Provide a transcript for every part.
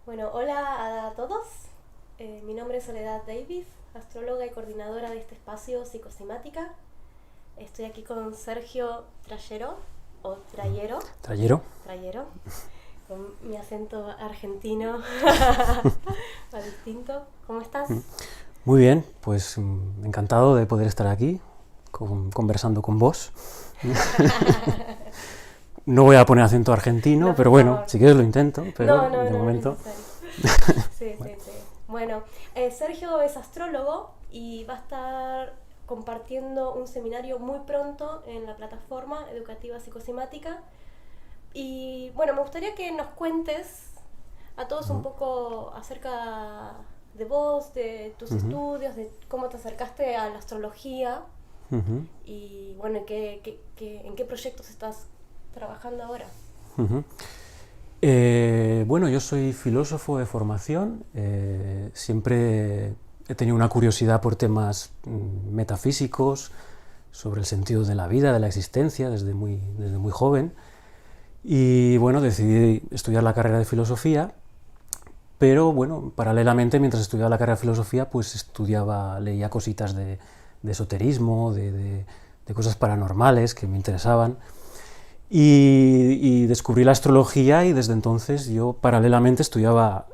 Bueno, hola a todos. Mi nombre es Soledad Davis, astróloga y coordinadora de este espacio Psicosimática. Estoy aquí con Sergio Trayero, o Trayero, Trayero. Trayero, con mi acento argentino más distinto. ¿Cómo estás? Muy bien, pues encantado de poder estar aquí conversando con vos. No voy a poner acento argentino, No, pero por bueno, favor. si quieres lo intento, pero No, no, de no es momento... necesario. Sí, sí, sí. Bueno, Sergio es astrólogo y va a estar compartiendo un seminario muy pronto en la plataforma educativa psicosimática. Y bueno, me gustaría que nos cuentes a todos un poco acerca de vos, de tus estudios, de cómo te acercaste a la astrología Ujú, y bueno, en qué proyectos estás trabajando ahora. ujú. Bueno, yo soy filósofo de formación, siempre he tenido una curiosidad por temas metafísicos, sobre el sentido de la vida, de la existencia, desde muy joven. Y bueno, decidí estudiar la carrera de filosofía, pero bueno, paralelamente mientras estudiaba la carrera de filosofía, pues leía cositas de esoterismo, de cosas paranormales que me interesaban. Y descubrí la astrología y desde entonces yo paralelamente estudiaba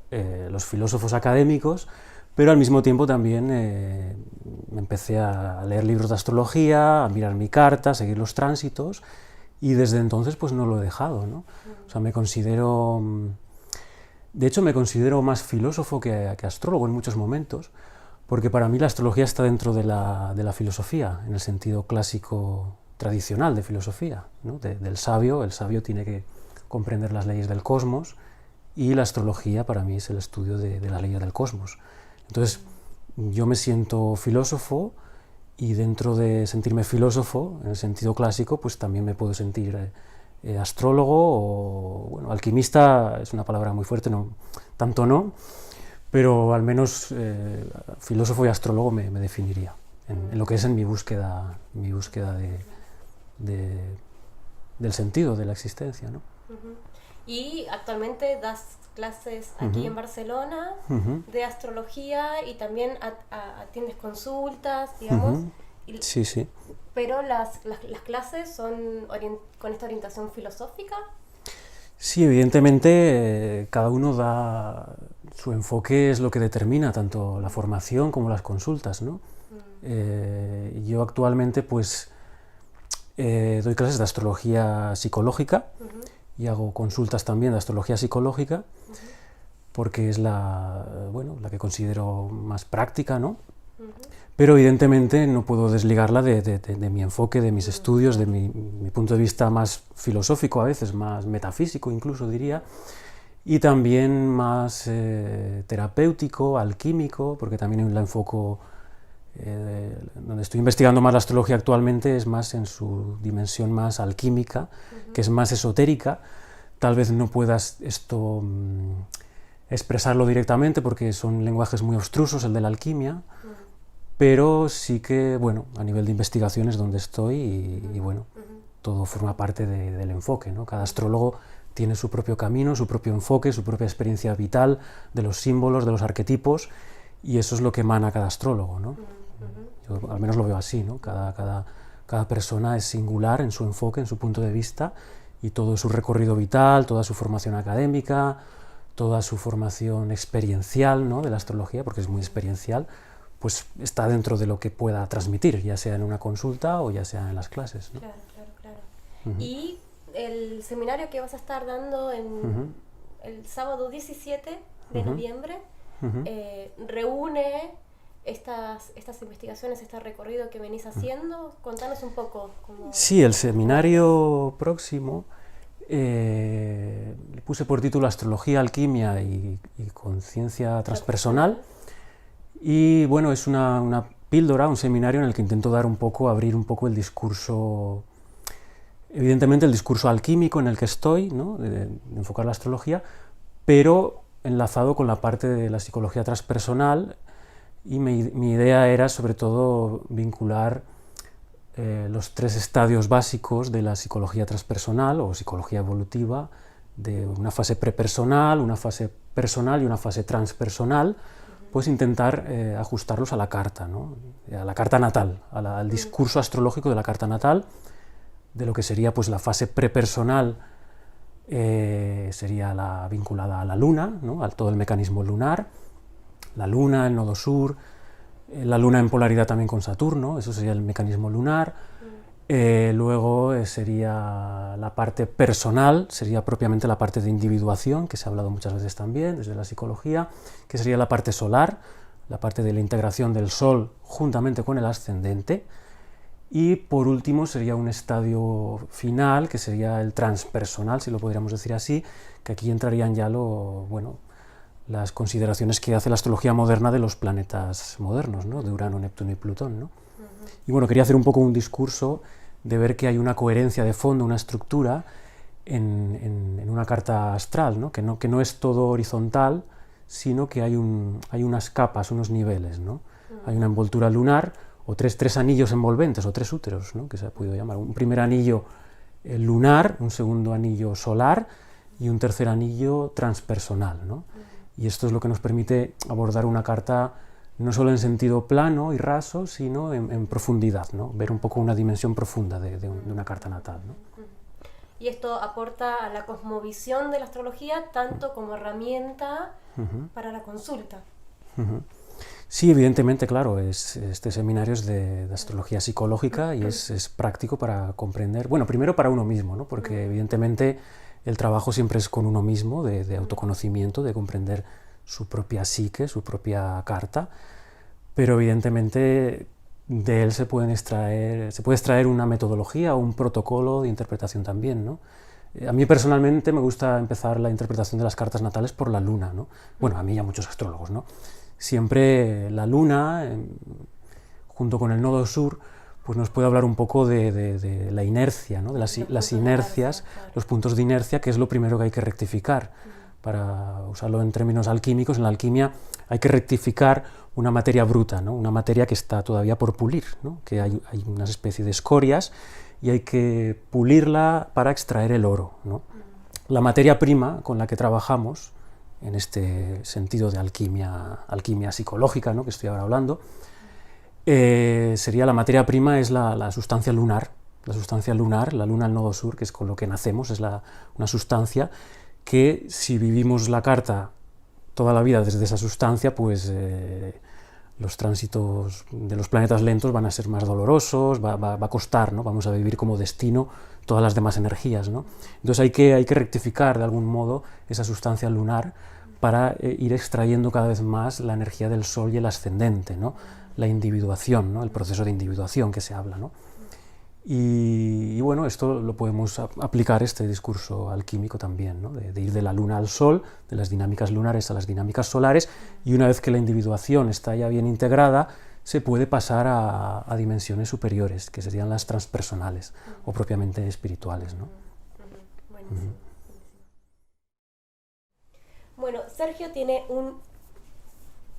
los filósofos académicos, pero al mismo tiempo también me empecé a leer libros de astrología, a mirar mi carta, a seguir los tránsitos, y desde entonces pues no lo he dejado, ¿no? O sea, de hecho me considero más filósofo que astrólogo en muchos momentos, porque para mí la astrología está dentro de la filosofía, en el sentido clásico tradicional de filosofía, ¿no? Del sabio. El sabio tiene que comprender las leyes del cosmos, y la astrología para mí es el estudio de las leyes del cosmos. Entonces, yo me siento filósofo, y dentro de sentirme filósofo, en el sentido clásico, pues también me puedo sentir astrólogo o, bueno, alquimista es una palabra muy fuerte, no, tanto no, pero al menos filósofo y astrólogo me definiría en lo que es en mi búsqueda de- del sentido de la existencia, ¿no? Ujú. Y actualmente das clases aquí Ujú, en Barcelona ujú, de astrología y también atiendes consultas, digamos, ujú. y- Sí, sí. pero las clases son con esta orientación filosófica. Sí, evidentemente cada uno da su enfoque, es lo que determina tanto la formación como las consultas, ¿no? Yo actualmente pues doy clases de astrología psicológica Ujú, y hago consultas también de astrología psicológica, ujú, porque es bueno, la que considero más práctica, ¿no? ujú. Pero evidentemente no puedo desligarla de mi enfoque, de mis estudios, Claro. mi punto de vista más filosófico, a veces más metafísico incluso diría, y también más terapéutico, alquímico, porque también la enfoco, donde estoy investigando más la astrología actualmente es más en su dimensión más alquímica, que Ujú, es más esotérica. Tal vez no puedas expresarlo directamente porque son lenguajes muy abstrusos, el de la alquimia, ujú, pero sí que, bueno, a nivel de investigación es donde estoy, ujú, y bueno, ujú, todo forma parte del enfoque, ¿no? Cada ujú, astrólogo tiene su propio camino, su propio enfoque, su propia experiencia vital, de los símbolos, de los arquetipos, y eso es lo que emana cada astrólogo, ¿no? ujú, ujú. Yo al menos lo veo así, ¿no? Cada persona es singular en su enfoque, en su punto de vista, y todo su recorrido vital, toda su formación académica, toda su formación experiencial, ¿no? De la astrología, porque es muy experiencial, pues está dentro de lo que pueda transmitir, ya sea en una consulta o ya sea en las clases, ¿no? Claro, claro, claro. Ujú, Y el seminario que vas a estar dando ujú, el sábado 17 de ujú, noviembre ujú. reúne estas investigaciones, este recorrido que venís haciendo. Contanos un poco Sí, el cómo es. seminario próximo le puse por título Astrología, Alquimia y Conciencia Transpersonal. Transpersonal. Y bueno, es una píldora, un seminario en el que intento abrir un poco el discurso, evidentemente el discurso alquímico en el que estoy, ¿no? De enfocar la astrología, pero enlazado con la parte de la psicología transpersonal, y mi idea era sobre todo vincular los tres estadios básicos de la psicología transpersonal o psicología evolutiva, de una fase prepersonal, una fase personal y una fase transpersonal, pues intentar ajustarlos a la carta, ¿no? A la carta natal, al discurso astrológico de la carta natal, de lo que sería pues la fase prepersonal, sería la vinculada a la luna, ¿no? A todo el mecanismo lunar, la luna, el nodo sur, la luna en polaridad también con Saturno, eso sería el mecanismo lunar. Luego sería la parte personal, sería propiamente la parte de individuación, que se ha hablado muchas veces también desde la psicología, que sería la parte solar, la parte de la integración del Sol juntamente con el ascendente. Y por último sería un estadio final, que sería el transpersonal, si lo podríamos decir así, que aquí entrarían ya las consideraciones que hace la astrología moderna de los planetas modernos, ¿no? De Urano, Neptuno y Plutón, ¿no? Y bueno, quería hacer un poco un discurso de ver que hay una coherencia de fondo, una estructura en una carta astral, ¿no? Que no es todo horizontal, sino que hay unas capas, unos niveles, ¿no? Hay una envoltura lunar, o tres anillos envolventes, o tres úteros, ¿no? Que se ha podido llamar. Un primer anillo lunar, un segundo anillo solar y un tercer anillo transpersonal, ¿no? Y esto es lo que nos permite abordar una carta no solo en sentido plano y raso, sino en profundidad, ¿no? Ver un poco una dimensión profunda de una carta natal, ¿no? Y esto aporta a la cosmovisión de la astrología tanto como herramienta para la consulta. Sí, evidentemente, claro, este seminario es de astrología psicológica y es práctico para comprender, bueno, primero para uno mismo, ¿no? Porque evidentemente el trabajo siempre es con uno mismo, de autoconocimiento, de comprender su propia psique, su propia carta, pero evidentemente de él se puede extraer una metodología o un protocolo de interpretación también, ¿no? A mí personalmente me gusta empezar la interpretación de las cartas natales por la luna, ¿no? Bueno, a mí y a muchos astrólogos, ¿no? Siempre la luna, junto con el nodo sur, pues nos puede hablar un poco de la inercia, ¿no? De las inercias, los puntos de inercia, que es lo primero que hay que rectificar. Para usarlo en términos alquímicos, en la alquimia hay que rectificar una materia bruta, ¿no? Una materia que está todavía por pulir, ¿no? Que hay una especie de escorias y hay que pulirla para extraer el oro, ¿no? La materia prima con la que trabajamos, en este sentido de alquimia psicológica, ¿no? Que estoy ahora hablando, sería la materia prima, es la sustancia lunar, la luna al nodo sur, que es con lo que nacemos, es una sustancia que si vivimos la carta toda la vida desde esa sustancia, pues los tránsitos de los planetas lentos van a ser más dolorosos, va a costar, ¿no? Vamos a vivir como destino todas las demás energías, ¿no? Entonces hay que rectificar de algún modo esa sustancia lunar para ir extrayendo cada vez más la energía del Sol y el ascendente, ¿no? La individuación, ¿no? El proceso de individuación que se habla, ¿no? Y bueno, esto lo podemos aplicar, este discurso alquímico también, ¿no? De ir de la luna al sol, de las dinámicas lunares a las dinámicas solares, y una vez que la individuación está ya bien integrada, se puede pasar a dimensiones superiores, que serían las transpersonales o propiamente espirituales, ¿no? Buenísimo. Bueno, Sergio tiene un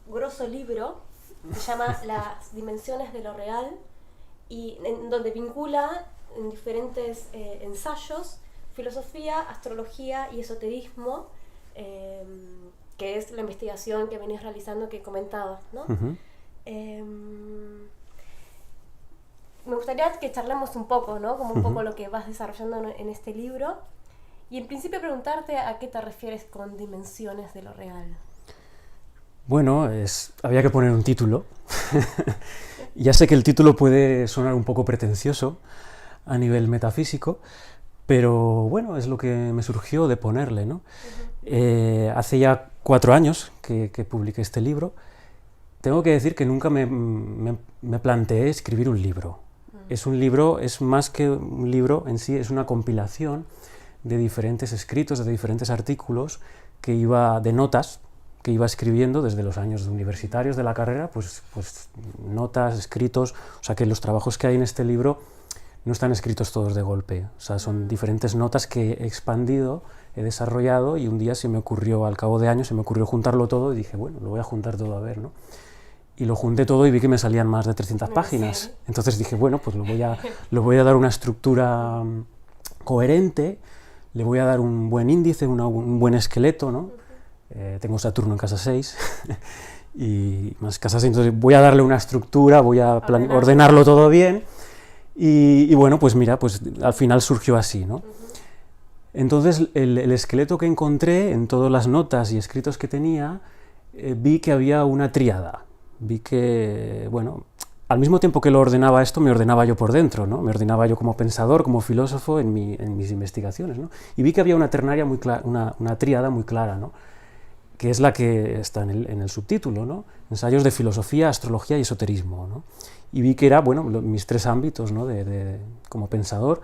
grosso libro que se llama Las dimensiones de lo real, y en donde vincula en diferentes ensayos filosofía, astrología y esoterismo, que es la investigación que venís realizando, que comentabas, ¿no? Me gustaría que charlemos un poco, ¿no? Como un poco lo que vas desarrollando en este libro, y en principio preguntarte a qué te refieres con dimensiones de lo real. Bueno, había que poner un título. Ya sé que el título puede sonar un poco pretencioso a nivel metafísico, pero bueno, es lo que me surgió de ponerle, ¿no? Hace ya 4 años que publiqué este libro. Tengo que decir que nunca me planteé escribir un libro. Es un libro, es más que un libro en sí, es una compilación de diferentes escritos, de diferentes artículos de notas que iba escribiendo desde los años universitarios de la carrera, pues notas, escritos, o sea que los trabajos que hay en este libro no están escritos todos de golpe, o sea, son diferentes notas que he expandido, he desarrollado, y un día al cabo de años, se me ocurrió juntarlo todo y dije, bueno, lo voy a juntar todo a ver, ¿no? Y lo junté todo y vi que me salían más de 300 páginas. Sí. Entonces dije, bueno, pues lo voy a dar una estructura coherente, le voy a dar un buen índice, un buen esqueleto, ¿no? tengo Saturno en casa 6 y más casa 6, entonces voy a darle una estructura, voy a ordenarlo todo bien y bueno, pues mira, pues al final surgió así, ¿no? Entonces el esqueleto que encontré en todas las notas y escritos que tenía, vi que había una tríada, vi que, bueno, al mismo tiempo que lo ordenaba esto, me ordenaba yo por dentro, ¿no? Me ordenaba yo como pensador, como filósofo en mis investigaciones, ¿no? Y vi que había una ternaria muy una tríada muy clara, ¿no? Que es la que está en el subtítulo, ¿no? Ensayos de filosofía, astrología y esoterismo, ¿no? Y vi que era, bueno, mis tres ámbitos, ¿no? Como pensador.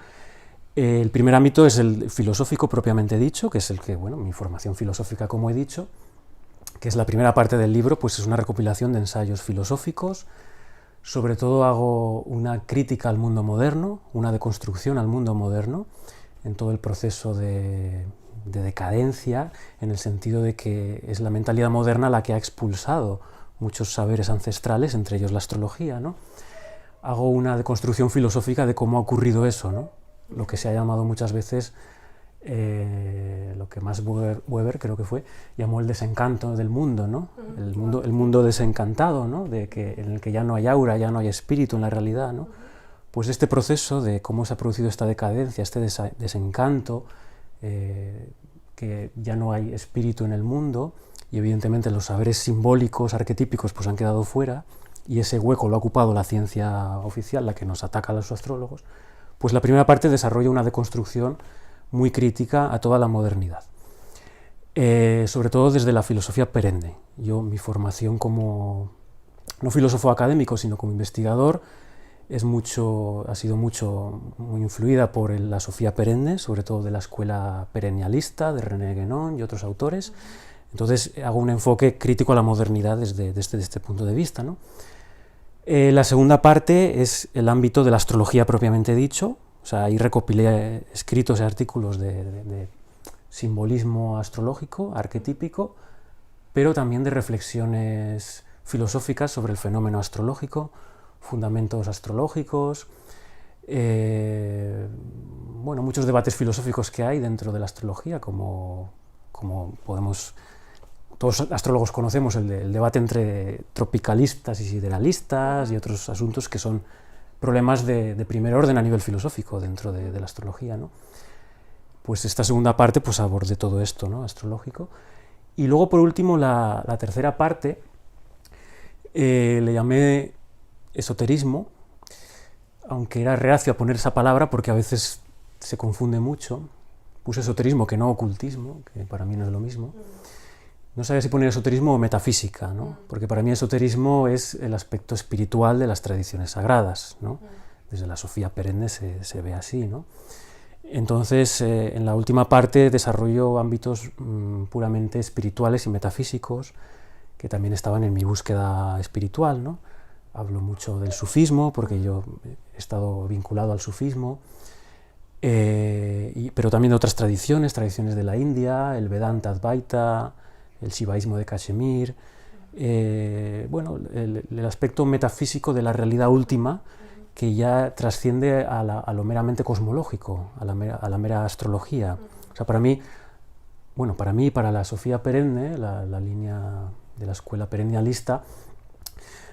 El primer ámbito es el filosófico propiamente dicho, que es el que, bueno, mi formación filosófica, como he dicho, que es la primera parte del libro, pues es una recopilación de ensayos filosóficos. Sobre todo hago una crítica al mundo moderno, una deconstrucción al mundo moderno, en todo el proceso de decadencia, en el sentido de que es la mentalidad moderna la que ha expulsado muchos saberes ancestrales, entre ellos la astrología, ¿no? Hago una deconstrucción filosófica de cómo ha ocurrido eso, ¿no? Lo que se ha llamado muchas veces, lo que Max Weber creo que fue, llamó el desencanto del mundo, ¿no? El mundo desencantado, ¿no? En el que ya no hay aura, ya no hay espíritu en la realidad, ¿no? Pues este proceso de cómo se ha producido esta decadencia, este desencanto, que ya no hay espíritu en el mundo y evidentemente los saberes simbólicos, arquetípicos, pues han quedado fuera y ese hueco lo ha ocupado la ciencia oficial, la que nos ataca a los astrólogos, pues la primera parte desarrolla una deconstrucción muy crítica a toda la modernidad, sobre todo desde la filosofía perenne. Yo, mi formación como, no filósofo académico, sino como investigador, ha sido muy influida por la Sofía perenne, sobre todo de la escuela perennialista, de René Guénon y otros autores. Entonces hago un enfoque crítico a la modernidad desde este punto de vista, ¿no? La segunda parte es el ámbito de la astrología propiamente dicho, o sea, ahí recopilé escritos y artículos de simbolismo astrológico, arquetípico, pero también de reflexiones filosóficas sobre el fenómeno astrológico, fundamentos astrológicos, bueno, muchos debates filosóficos que hay dentro de la astrología, como todos los astrólogos conocemos el debate entre tropicalistas y sideralistas y otros asuntos que son problemas de primer orden a nivel filosófico dentro de la astrología, ¿no? Pues esta segunda parte pues abordé todo esto, ¿no? Astrológico. Y luego, por último, la tercera parte le llamé esoterismo, aunque era reacio a poner esa palabra porque a veces se confunde mucho. Puse esoterismo, que no ocultismo, que para mí no es lo mismo. No sabía si poner esoterismo o metafísica, ¿no? Porque para mí esoterismo es el aspecto espiritual de las tradiciones sagradas, ¿no? Desde la Sofía perenne se ve así, ¿no? Entonces, en la última parte desarrollo ámbitos puramente espirituales y metafísicos, que también estaban en mi búsqueda espiritual, ¿no? Hablo mucho del sufismo, porque yo he estado vinculado al sufismo, pero también de otras tradiciones de la India, el Vedanta Advaita, el shivaísmo de Cachemir, bueno, el aspecto metafísico de la realidad última, que ya trasciende a lo meramente cosmológico, a la mera astrología. O sea, para mí y para la Sofía perenne, la línea de la escuela perennialista,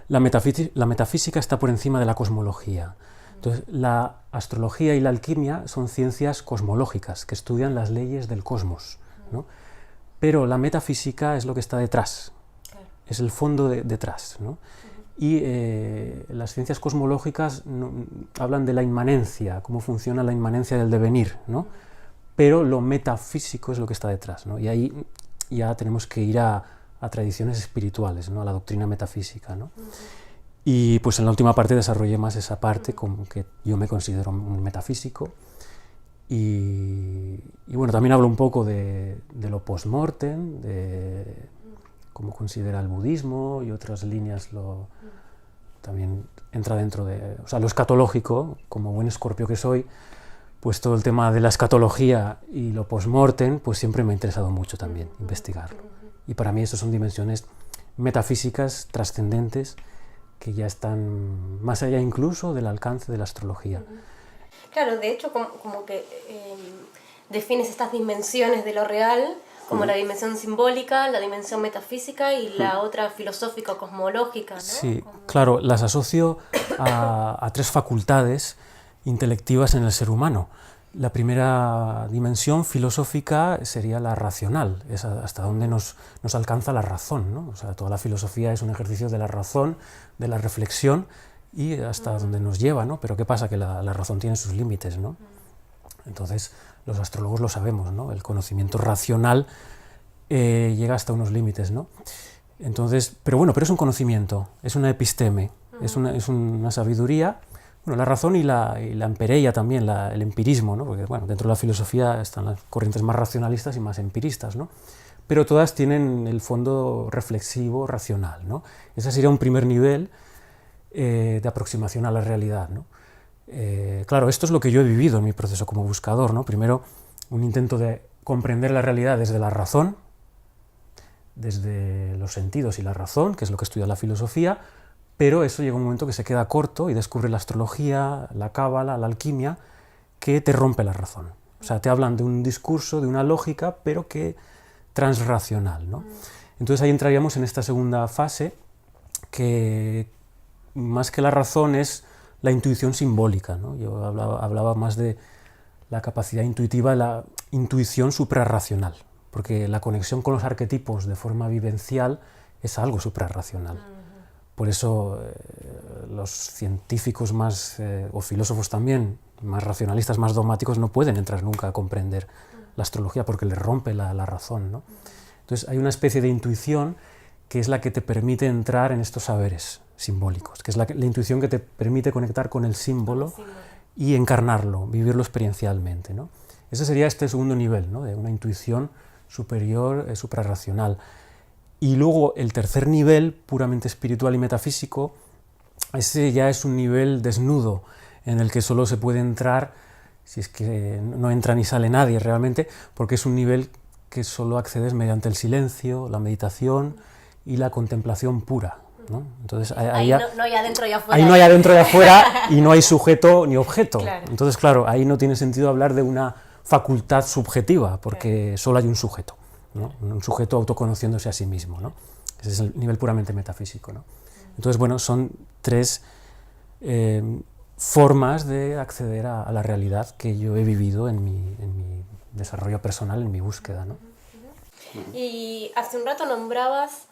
la metafísica está por encima de la cosmología. Entonces, la astrología y la alquimia son ciencias cosmológicas que estudian las leyes del cosmos, ¿no? Pero la metafísica es lo que está detrás, es el fondo detrás, ¿no? Y las ciencias cosmológicas hablan de la inmanencia, cómo funciona la inmanencia del devenir, ¿no? Pero lo metafísico es lo que está detrás, ¿no? Y ahí ya tenemos que ir a tradiciones espirituales, ¿no? A la doctrina metafísica, ¿no? Y pues en la última parte desarrollé más esa parte, como que yo me considero un metafísico. Y bueno, también hablo un poco de lo post-mortem, de cómo considera el budismo y otras líneas, también entra dentro de, o sea, lo escatológico, como buen escorpio que soy, pues todo el tema de la escatología y lo post-mortem, pues siempre me ha interesado mucho también investigarlo. Y para mí eso son dimensiones metafísicas, trascendentes, que ya están más allá incluso del alcance de la astrología. Claro, de hecho, como que defines estas dimensiones de lo real como la dimensión simbólica, la dimensión metafísica y la otra filosófica o cosmológica, ¿no? Sí, claro, las asocio a tres facultades intelectivas en el ser humano. La primera dimensión filosófica sería la racional, es hasta donde nos alcanza la razón, ¿no? O sea, toda la filosofía es un ejercicio de la razón, de la reflexión y hasta donde nos lleva, ¿no? Pero ¿qué pasa? Que la razón tiene sus límites, ¿no? Entonces, los astrólogos lo sabemos, ¿no? El conocimiento racional llega hasta unos límites, ¿no? Entonces, pero es un conocimiento, es una episteme, es una sabiduría. Bueno, la razón y la empereia también, el empirismo, ¿no? Porque dentro de la filosofía están las corrientes más racionalistas y más empiristas, ¿no? Pero todas tienen el fondo reflexivo, racional, ¿no? Ese sería un primer nivel de aproximación a la realidad, ¿no? Claro, esto es lo que yo he vivido en mi proceso como buscador, ¿no? Primero, un intento de comprender la realidad desde la razón, desde los sentidos y la razón, que es lo que estudia la filosofía, pero eso llega un momento que se queda corto y descubre la astrología, la cábala, la alquimia, que te rompe la razón. O sea, te hablan de un discurso, de una lógica, pero que transracional, ¿no? Entonces ahí entraríamos en esta segunda fase, que más que la razón es la intuición simbólica, ¿no? Yo hablaba más de la capacidad intuitiva, la intuición suprarracional, porque la conexión con los arquetipos de forma vivencial es algo suprarracional. Por eso los científicos más, o filósofos también, más racionalistas, más dogmáticos, no pueden entrar nunca a comprender la astrología porque les rompe la razón, ¿no? Entonces hay una especie de intuición que es la que te permite entrar en estos saberes simbólicos, que es la intuición que te permite conectar con el símbolo y encarnarlo, vivirlo experiencialmente, ¿no? Ese sería este segundo nivel, ¿no? De una intuición superior, suprarracional. Y luego el tercer nivel, puramente espiritual y metafísico, ese ya es un nivel desnudo, en el que solo se puede entrar, si es que no entra ni sale nadie realmente, porque es un nivel que solo accedes mediante el silencio, la meditación y la contemplación pura, ¿no? Entonces, ahí no hay adentro y afuera. Ahí no hay adentro y afuera y no hay sujeto ni objeto. Claro. Entonces, claro, ahí no tiene sentido hablar de una facultad subjetiva, porque solo hay un sujeto, ¿no? Un sujeto autoconociéndose a sí mismo, ¿no? Ese es el nivel puramente metafísico, ¿no? Entonces, son tres formas de acceder a la realidad que yo he vivido en mi desarrollo personal, en mi búsqueda, ¿no? Y hace un rato nombrabas,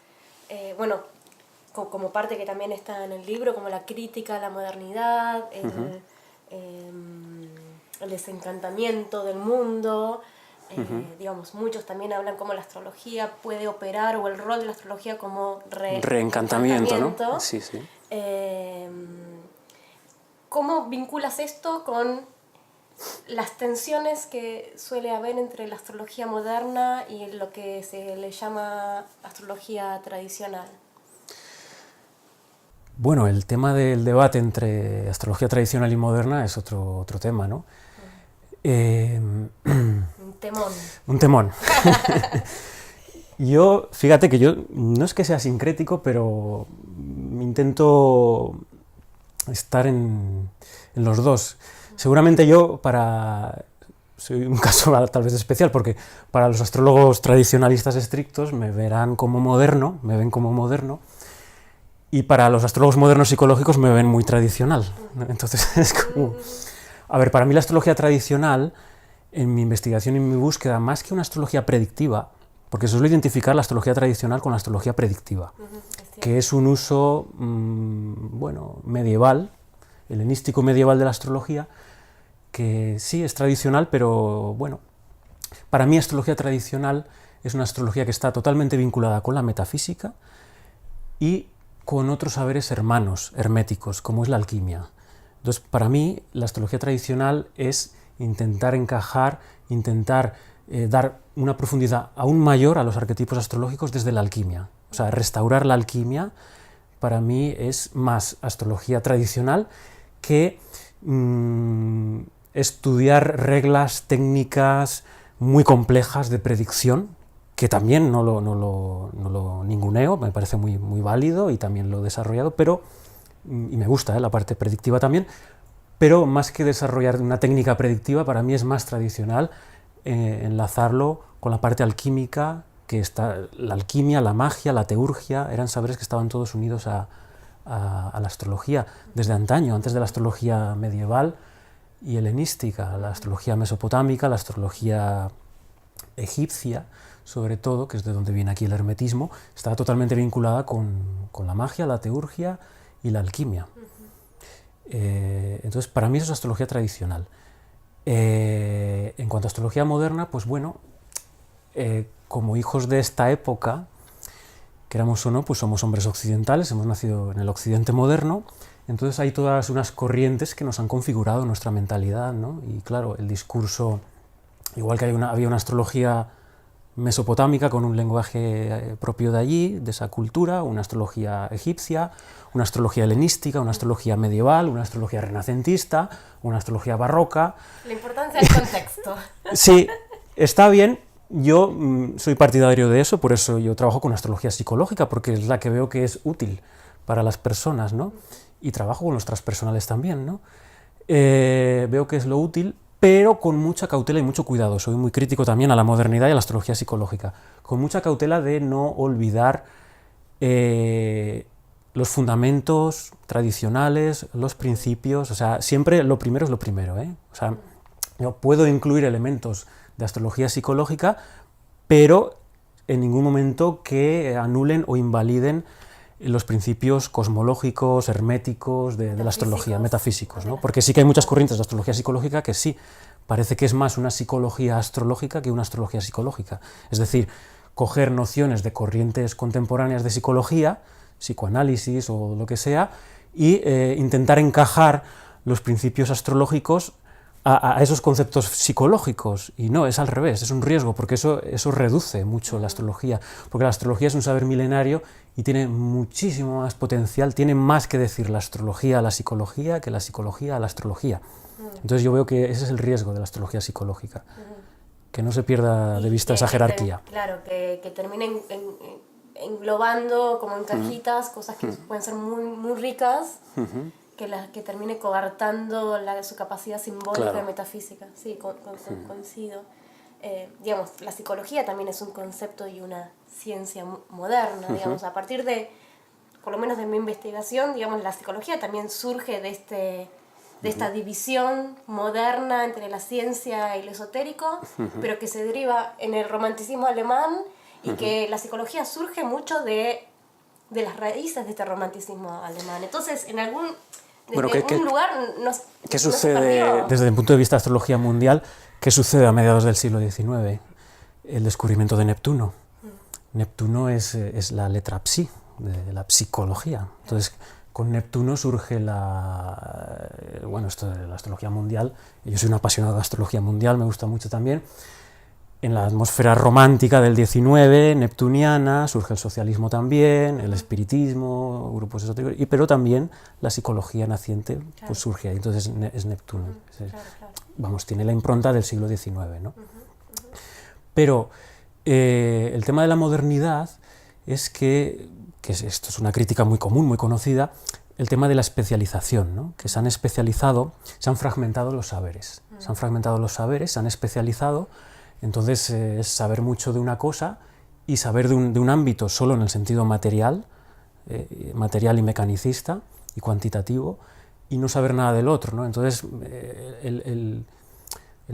como parte que también está en el libro, como la crítica a la modernidad, el desencantamiento del mundo. Digamos, muchos también hablan como la astrología puede operar, o el rol de la astrología como reencantamiento, ¿no? Sí, sí. ¿Cómo vinculas esto con las tensiones que suele haber entre la astrología moderna y lo que se le llama astrología tradicional? Bueno, el tema del debate entre astrología tradicional y moderna es otro tema, ¿no? Un temón. Un temón. Fíjate que yo no es que sea sincrético, pero intento estar en los dos. Seguramente soy un caso tal vez especial, porque para los astrólogos tradicionalistas estrictos me ven como moderno, y para los astrólogos modernos psicológicos me ven muy tradicional. Entonces es como... A ver, para mí la astrología tradicional, en mi investigación y en mi búsqueda, más que una astrología predictiva, porque suelo identificar la astrología tradicional con la astrología predictiva, que es un uso, medieval, helenístico medieval de la astrología, que sí es tradicional, pero para mí astrología tradicional es una astrología que está totalmente vinculada con la metafísica y con otros saberes hermanos, herméticos, como es la alquimia. Entonces, para mí, la astrología tradicional es intentar encajar, dar una profundidad aún mayor a los arquetipos astrológicos desde la alquimia. O sea, restaurar la alquimia, para mí, es más astrología tradicional que estudiar reglas técnicas muy complejas de predicción, que también no lo ninguneo, me parece muy, muy válido y también lo he desarrollado, y me gusta la parte predictiva también, pero más que desarrollar una técnica predictiva, para mí es más tradicional enlazarlo con la parte alquímica, que está la alquimia, la magia, la teurgia, eran saberes que estaban todos unidos a la astrología desde antaño, antes de la astrología medieval y helenística, la astrología mesopotámica, la astrología egipcia, sobre todo, que es de donde viene aquí el hermetismo, estaba totalmente vinculada con la magia, la teurgia y la alquimia. Entonces, para mí eso es astrología tradicional. En cuanto a astrología moderna, pues bueno, como hijos de esta época, queramos o no, pues somos hombres occidentales, hemos nacido en el occidente moderno, entonces hay todas unas corrientes que nos han configurado nuestra mentalidad, ¿no? Y claro, el discurso, igual que había una astrología mesopotámica con un lenguaje propio de allí, de esa cultura, una astrología egipcia, una astrología helenística, una astrología medieval, una astrología renacentista, una astrología barroca. La importancia del contexto. Sí, está bien. Yo soy partidario de eso, por eso yo trabajo con astrología psicológica, porque es la que veo que es útil para las personas, ¿no? Y trabajo con los transpersonales también, ¿no? Veo que es lo útil, pero con mucha cautela y mucho cuidado. Soy muy crítico también a la modernidad y a la astrología psicológica, con mucha cautela de no olvidar los fundamentos tradicionales, los principios, o sea, siempre lo primero es lo primero, ¿eh? O sea, yo puedo incluir elementos de astrología psicológica, pero en ningún momento que anulen o invaliden los principios cosmológicos, herméticos de la astrología, metafísicos, ¿no? Porque sí que hay muchas corrientes de astrología psicológica que sí, parece que es más una psicología astrológica que una astrología psicológica. Es decir, coger nociones de corrientes contemporáneas de psicología, psicoanálisis o lo que sea, y intentar encajar los principios astrológicos a esos conceptos psicológicos, y no, es al revés, es un riesgo, porque eso reduce mucho la astrología, porque la astrología es un saber milenario y tiene muchísimo más potencial, tiene más que decir la astrología a la psicología que la psicología a la astrología. Entonces yo veo que ese es el riesgo de la astrología psicológica, que no se pierda de vista esa jerarquía. Claro, que terminen englobando como en cajitas cosas que pueden ser muy, muy ricas, que termine coartando su capacidad simbólica y metafísica. Sí, coincido. Digamos, la psicología también es un concepto y una ciencia moderna, digamos, a partir de, por lo menos de mi investigación, digamos, la psicología también surge de esta división moderna entre la ciencia y lo esotérico, pero que se deriva en el romanticismo alemán y que la psicología surge mucho de las raíces de este romanticismo alemán. Entonces, en algún lugar ¿qué sucede desde el punto de vista de astrología mundial? ¿Qué sucede a mediados del siglo XIX? El descubrimiento de Neptuno. Neptuno es la letra psi, de la psicología. Entonces, con Neptuno surge esto de la astrología mundial. Yo soy un apasionado de astrología mundial, me gusta mucho también. En la atmósfera romántica del XIX, neptuniana, surge el socialismo también, el espiritismo, grupos esotéricos, pero también la psicología naciente pues surge ahí, entonces es Neptuno. Vamos, tiene la impronta del siglo XIX, ¿no? Pero el tema de la modernidad es que esto es una crítica muy común, muy conocida, el tema de la especialización, ¿no? Que se han especializado, se han fragmentado los saberes, se han especializado. Entonces es saber mucho de una cosa y saber de un ámbito solo en el sentido material, material y mecanicista y cuantitativo, y no saber nada del otro, ¿no? Entonces el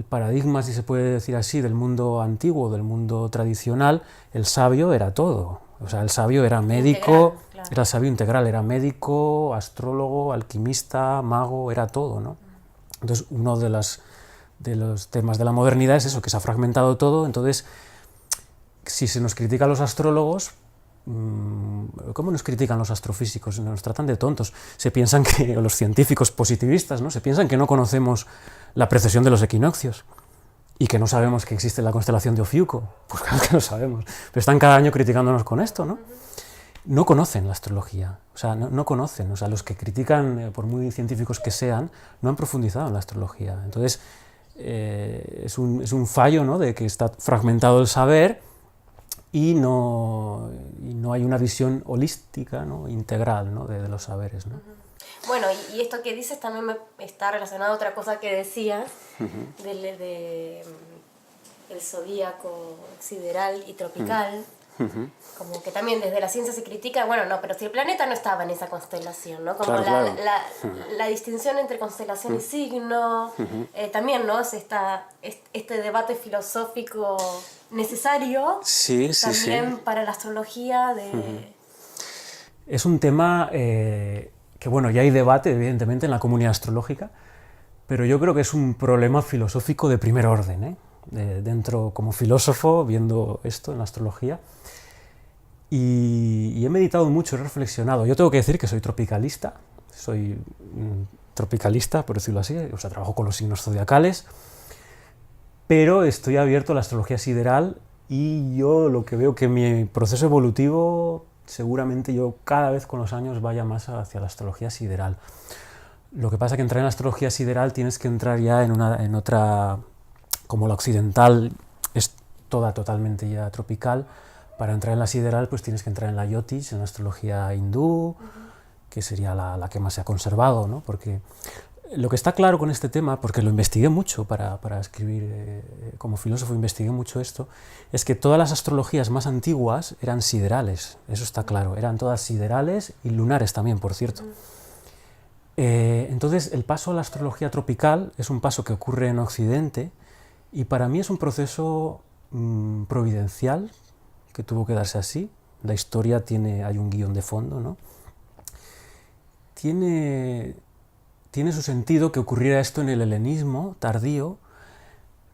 paradigma, si se puede decir así, del mundo antiguo, del mundo tradicional, el sabio era todo. O sea, el sabio era médico, integral, claro. Era sabio integral, era médico, astrólogo, alquimista, mago, era todo, ¿no? Entonces uno de los temas de la modernidad es eso, que se ha fragmentado todo. Entonces, si se nos critica a los astrólogos, ¿cómo nos critican los astrofísicos? Nos tratan de tontos. Se piensan que, los científicos positivistas, ¿no? Se piensan que no conocemos la precesión de los equinoccios y que no sabemos que existe la constelación de Ofiuco. Pues claro que lo sabemos, pero están cada año criticándonos con esto, ¿no? No conocen la astrología, o sea, no conocen, o sea, los que critican, por muy científicos que sean, no han profundizado en la astrología. Entonces, es un fallo, ¿no? De que está fragmentado el saber y no hay una visión holística, ¿no? Integral, ¿no? de los saberes, ¿no? Bueno, y esto que dices también está relacionado a otra cosa que decías, el zodíaco sideral y tropical. Como que también desde la ciencia se critica, bueno, no, pero si el planeta no estaba en esa constelación, ¿no? Como claro, la distinción entre constelación y signo, también, ¿no? Es este debate filosófico necesario también para la astrología de... Es un tema que, bueno, ya hay debate, evidentemente, en la comunidad astrológica, pero yo creo que es un problema filosófico de primer orden, ¿eh? Dentro, como filósofo, viendo esto en la astrología, y he meditado mucho, he reflexionado. Yo tengo que decir que soy tropicalista, por decirlo así, o sea, trabajo con los signos zodiacales, pero estoy abierto a la astrología sideral, y yo lo que veo que mi proceso evolutivo, seguramente yo cada vez con los años vaya más hacia la astrología sideral. Lo que pasa es que entrar en la astrología sideral tienes que entrar ya en otra, como la occidental es toda totalmente ya tropical. Para entrar en la sideral pues tienes que entrar en la Jyotish, en la astrología hindú, que sería la que más se ha conservado, ¿no? Porque lo que está claro con este tema, porque lo investigué mucho para escribir, como filósofo investigué mucho esto, es que todas las astrologías más antiguas eran siderales, eso está claro, eran todas siderales y lunares también, por cierto. Entonces el paso a la astrología tropical es un paso que ocurre en Occidente, y para mí es un proceso providencial, que tuvo que darse así. La historia hay un guión de fondo, ¿no? Tiene su sentido que ocurriera esto en el helenismo tardío,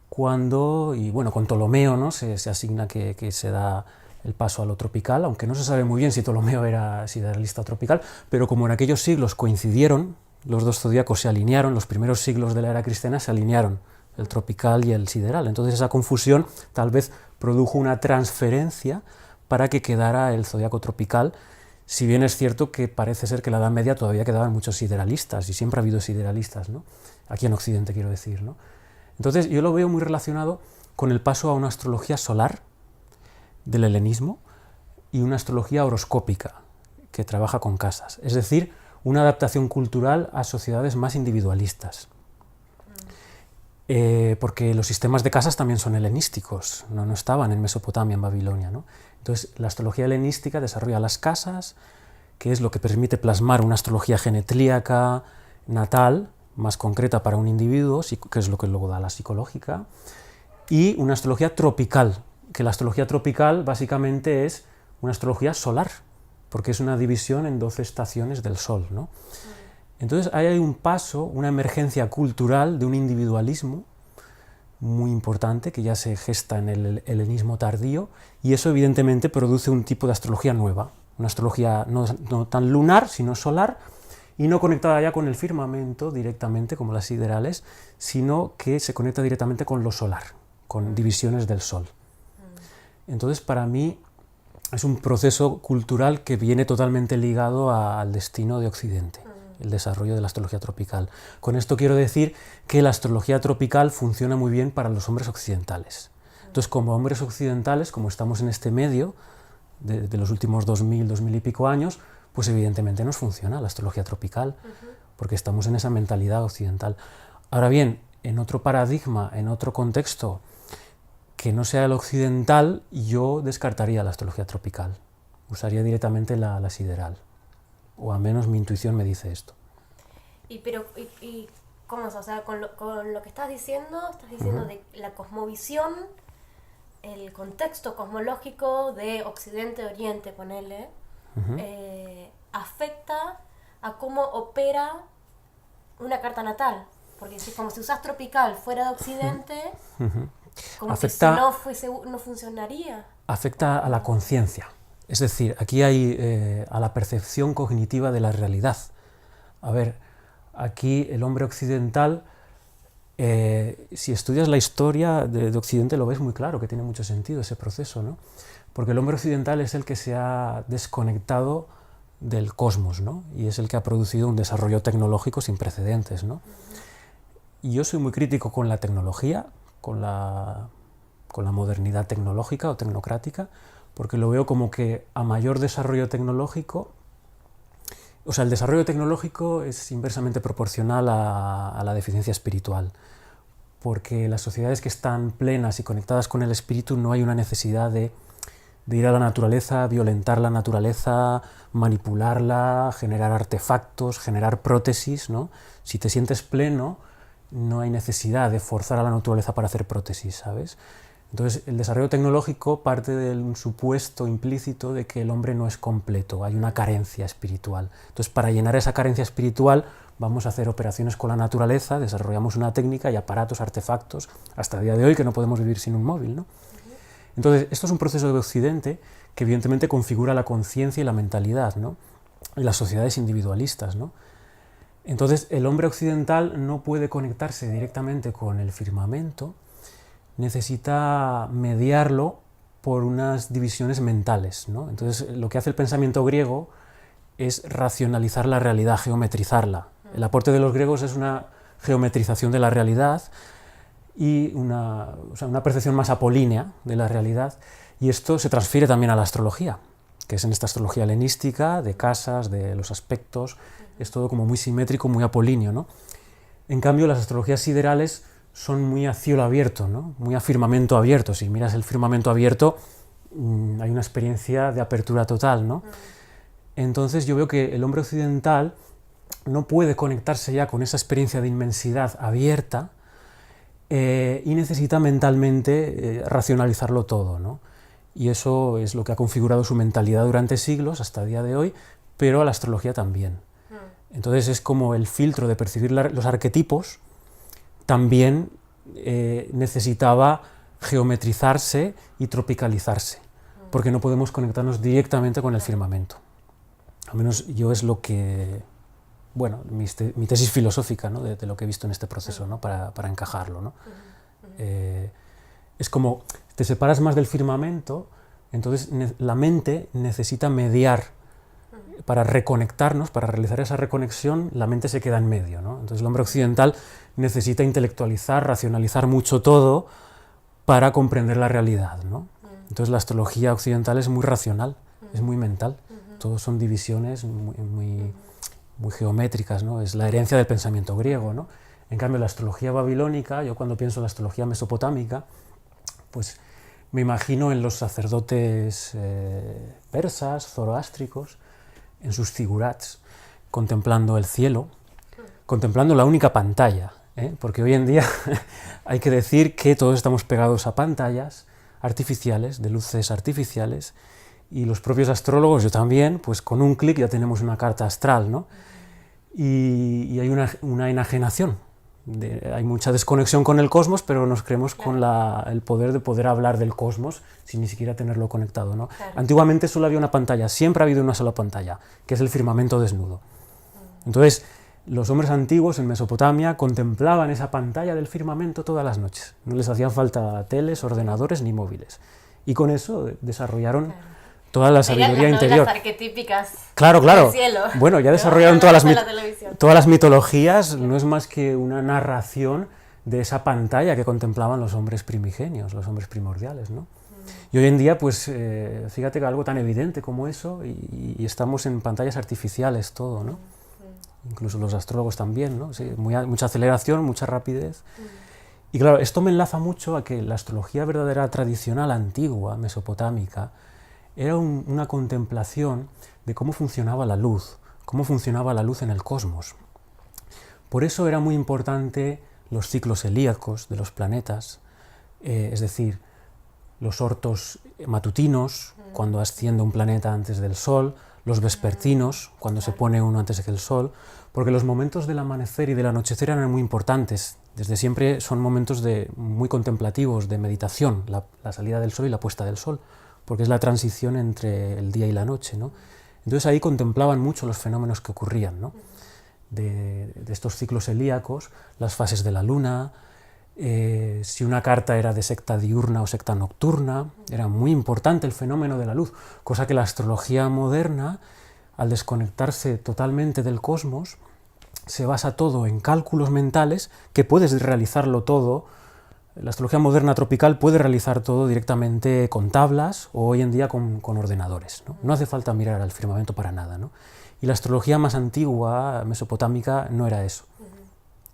cuando, y bueno, con Ptolomeo, ¿no? se asigna que se da el paso a lo tropical, aunque no se sabe muy bien si Ptolomeo era sideralista o tropical, pero como en aquellos siglos coincidieron, los dos zodíacos se alinearon, los primeros siglos de la era cristiana se alinearon, el tropical y el sideral. Entonces esa confusión tal vez produjo una transferencia para que quedara el zodíaco tropical, si bien es cierto que parece ser que en la Edad Media todavía quedaban muchos sideralistas, y siempre ha habido sideralistas, ¿no? Aquí en Occidente quiero decir, ¿no? Entonces yo lo veo muy relacionado con el paso a una astrología solar del helenismo y una astrología horoscópica que trabaja con casas, es decir, una adaptación cultural a sociedades más individualistas. Porque los sistemas de casas también son helenísticos, no estaban en Mesopotamia, en Babilonia, ¿no? Entonces la astrología helenística desarrolla las casas, que es lo que permite plasmar una astrología genetlíaca natal, más concreta para un individuo, que es lo que luego da la psicológica, y una astrología tropical, que la astrología tropical básicamente es una astrología solar, porque es una división en 12 estaciones del Sol, ¿no? Entonces ahí hay un paso, una emergencia cultural de un individualismo muy importante que ya se gesta en el helenismo tardío, y eso evidentemente produce un tipo de astrología nueva, una astrología no tan lunar, sino solar, y no conectada ya con el firmamento directamente como las siderales, sino que se conecta directamente con lo solar, con divisiones del Sol. Entonces para mí es un proceso cultural que viene totalmente ligado al destino de Occidente, el desarrollo de la astrología tropical. Con esto quiero decir que la astrología tropical funciona muy bien para los hombres occidentales. Entonces, como hombres occidentales, como estamos en este medio de los últimos 2000 y pico años, pues evidentemente nos funciona la astrología tropical, porque estamos en esa mentalidad occidental. Ahora bien, en otro paradigma, en otro contexto que no sea el occidental, yo descartaría la astrología tropical, usaría directamente la sideral. O al menos mi intuición me dice esto. ¿Y cómo es? O sea, con lo que estás diciendo de la cosmovisión, el contexto cosmológico de Occidente-Oriente, ponele, afecta a cómo opera una carta natal. Porque como si usas tropical fuera de Occidente, como afecta, que si no funcionaría. Afecta a la conciencia. Es decir, aquí hay a la percepción cognitiva de la realidad. A ver, aquí el hombre occidental, si estudias la historia de Occidente lo ves muy claro, que tiene mucho sentido ese proceso, ¿no? Porque el hombre occidental es el que se ha desconectado del cosmos, ¿no? Y es el que ha producido un desarrollo tecnológico sin precedentes, ¿no? Y yo soy muy crítico con la tecnología, con la modernidad tecnológica o tecnocrática, porque lo veo como que a mayor desarrollo tecnológico, o sea, el desarrollo tecnológico es inversamente proporcional a la deficiencia espiritual, porque las sociedades que están plenas y conectadas con el espíritu no hay una necesidad de ir a la naturaleza, violentar la naturaleza, manipularla, generar artefactos, generar prótesis, ¿no? Si te sientes pleno, no hay necesidad de forzar a la naturaleza para hacer prótesis, ¿sabes? Entonces, el desarrollo tecnológico parte del supuesto implícito de que el hombre no es completo, hay una carencia espiritual. Entonces, para llenar esa carencia espiritual, vamos a hacer operaciones con la naturaleza, desarrollamos una técnica y aparatos, artefactos, hasta el día de hoy que no podemos vivir sin un móvil, ¿no? Entonces, esto es un proceso de Occidente que evidentemente configura la conciencia y la mentalidad, ¿no? Y las sociedades individualistas, ¿no? Entonces, el hombre occidental no puede conectarse directamente con el firmamento, necesita mediarlo por unas divisiones mentales, ¿no? Entonces, lo que hace el pensamiento griego es racionalizar la realidad, geometrizarla. El aporte de los griegos es una geometrización de la realidad y una percepción más apolínea de la realidad, y esto se transfiere también a la astrología, que es en esta astrología helenística, de casas, de los aspectos, es todo como muy simétrico, muy apolíneo, ¿no? En cambio, las astrologías siderales son muy a cielo abierto, ¿no? Muy a firmamento abierto. Si miras el firmamento abierto, hay una experiencia de apertura total, ¿no? Entonces yo veo que el hombre occidental no puede conectarse ya con esa experiencia de inmensidad abierta, y necesita mentalmente racionalizarlo todo, ¿no? Y eso es lo que ha configurado su mentalidad durante siglos, hasta el día de hoy, pero a la astrología también. Entonces es como el filtro de percibir los arquetipos también necesitaba geometrizarse y tropicalizarse, porque no podemos conectarnos directamente con el firmamento. Al menos yo es lo que... Bueno, mi tesis filosófica, ¿no? de lo que he visto en este proceso, ¿no? para encajarlo, ¿no? Es como te separas más del firmamento, entonces la mente necesita mediar para reconectarnos, para realizar esa reconexión, la mente se queda en medio, ¿no? Entonces el hombre occidental necesita intelectualizar, racionalizar mucho todo para comprender la realidad, ¿no? Entonces la astrología occidental es muy racional, es muy mental, todos son divisiones muy geométricas, ¿no? Es la herencia del pensamiento griego, ¿no? En cambio, la astrología babilónica, yo cuando pienso en la astrología mesopotámica, pues me imagino en los sacerdotes persas, zoroástricos, en sus zigurats, contemplando el cielo, contemplando la única pantalla, porque hoy en día hay que decir que todos estamos pegados a pantallas artificiales, de luces artificiales, y los propios astrólogos, yo también, pues con un clic ya tenemos una carta astral, ¿no? Y hay una enajenación, hay mucha desconexión con el cosmos, pero nos creemos con el poder de poder hablar del cosmos sin ni siquiera tenerlo conectado, ¿no? Claro. Antiguamente solo había una pantalla, siempre ha habido una sola pantalla, que es el firmamento desnudo. Entonces, los hombres antiguos en Mesopotamia contemplaban esa pantalla del firmamento todas las noches. No les hacían falta teles, ordenadores ni móviles. Y con eso desarrollaron toda la sabiduría interior. Las arquetípicas claro. del cielo. Bueno, ya desarrollaron todas las mitologías, no es más que una narración de esa pantalla que contemplaban los hombres primigenios, los hombres primordiales, ¿no? Y hoy en día, pues, fíjate que algo tan evidente como eso, y estamos en pantallas artificiales todo, ¿no? Incluso los astrólogos también, ¿no? Sí, mucha aceleración, mucha rapidez. Y claro, esto me enlaza mucho a que la astrología verdadera tradicional, antigua, mesopotámica, era una contemplación de cómo funcionaba la luz en el cosmos. Por eso era muy importante los ciclos helíacos de los planetas, es decir, los ortos matutinos, cuando asciende un planeta antes del Sol, los vespertinos, cuando se pone uno antes del Sol, porque los momentos del amanecer y del anochecer eran muy importantes. Desde siempre son momentos muy contemplativos, de meditación, la salida del Sol y la puesta del Sol, porque es la transición entre el día y la noche, ¿no? Entonces ahí contemplaban mucho los fenómenos que ocurrían, ¿no? de estos ciclos helíacos, las fases de la luna, si una carta era de secta diurna o secta nocturna, era muy importante el fenómeno de la luz, cosa que la astrología moderna, al desconectarse totalmente del cosmos, se basa todo en cálculos mentales, que puedes realizarlo todo. La astrología moderna tropical puede realizar todo directamente con tablas o hoy en día con ordenadores, ¿no? No hace falta mirar al firmamento para nada, ¿no? Y la astrología más antigua, mesopotámica, no era eso.